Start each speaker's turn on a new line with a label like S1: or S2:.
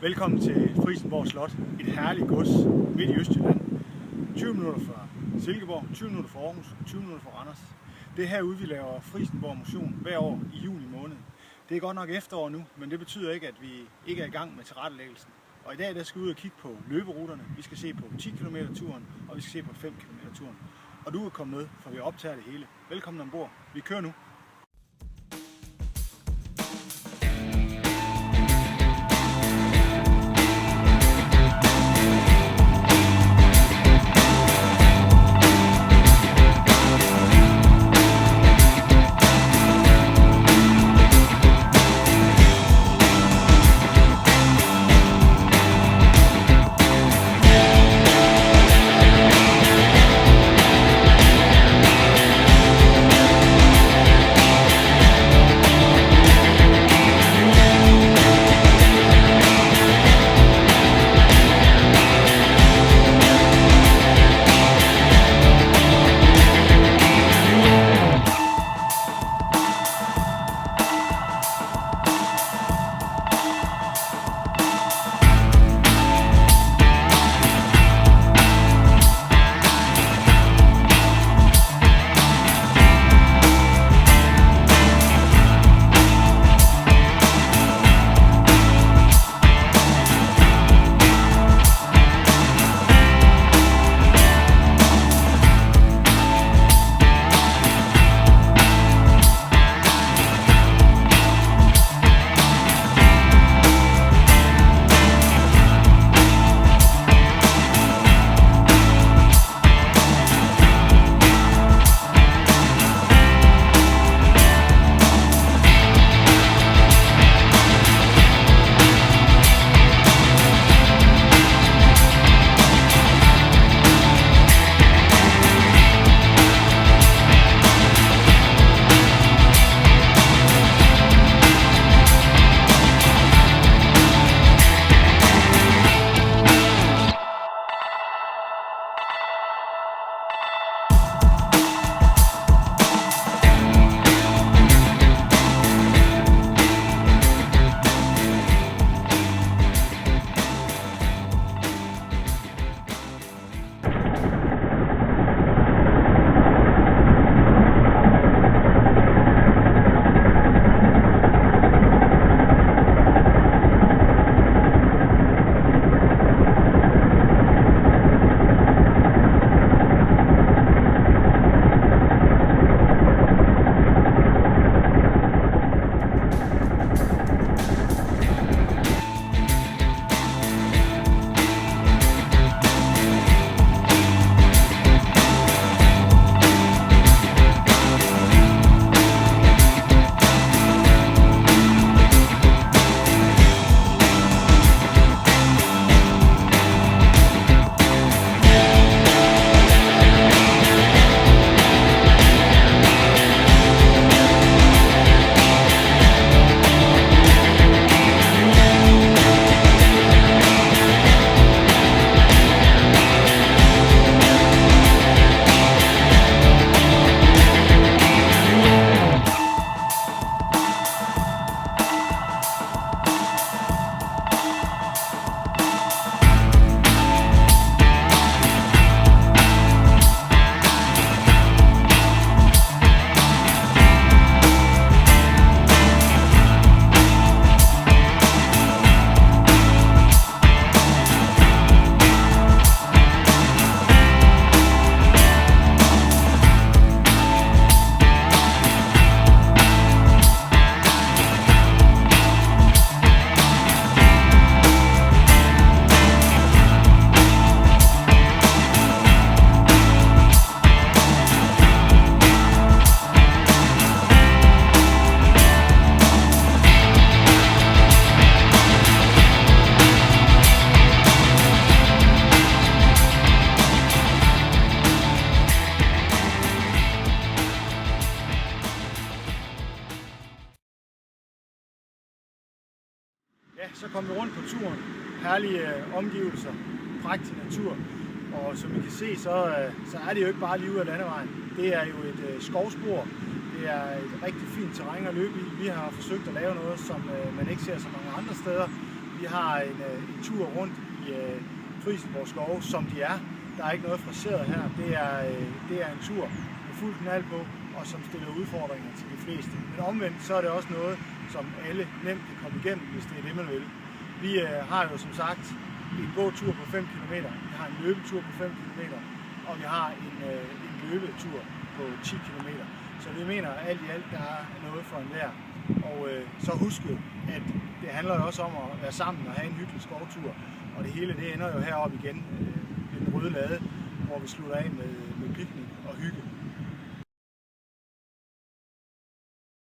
S1: Velkommen til Frijsenborg Slot, et herligt gods midt i Østjylland. 20 minutter fra Silkeborg, 20 minutter fra Aarhus, 20 minutter fra Randers. Det er herude, vi laver Frijsenborg Motion hver år i juni måned. Det er godt nok efterår nu, men det betyder ikke, at vi ikke er i gang med tilrettelæggelsen. Og i dag der skal vi ud og kigge på løberuterne. Vi skal se på 10 km turen, og vi skal se på 5 km turen. Og du er kommet med, for vi optager det hele. Velkommen ombord. Vi kører nu. Ja, så kom vi rundt på turen. Herlige omgivelser, prægtig natur. Og som I kan se, så er det jo ikke bare lige ud af landevejen. Det er jo et skovspor. Det er et rigtig fint terræn at løbe i. Vi har forsøgt at lave noget, som man ikke ser så mange andre steder. Vi har en tur rundt i Frijsenborg Skove, som de er. Der er ikke noget fraseret her. Det er en tur med fuld knald på, og som stiller udfordringer til de fleste. Men omvendt så er det også noget, som alle nemt kan komme igennem, hvis det er det, man vil. Vi har jo som sagt en gåtur på 5 km, vi har en løbetur på 5 km, og vi har en løbetur på 10 km. Så vi mener, at alt i alt, der er noget for enhver. Og så husk jo, at det handler jo også om at være sammen og have en hyggelig skovtur. Og det hele, det ender jo heroppe igen ved den røde lade, hvor vi slutter af med piknik og hygge.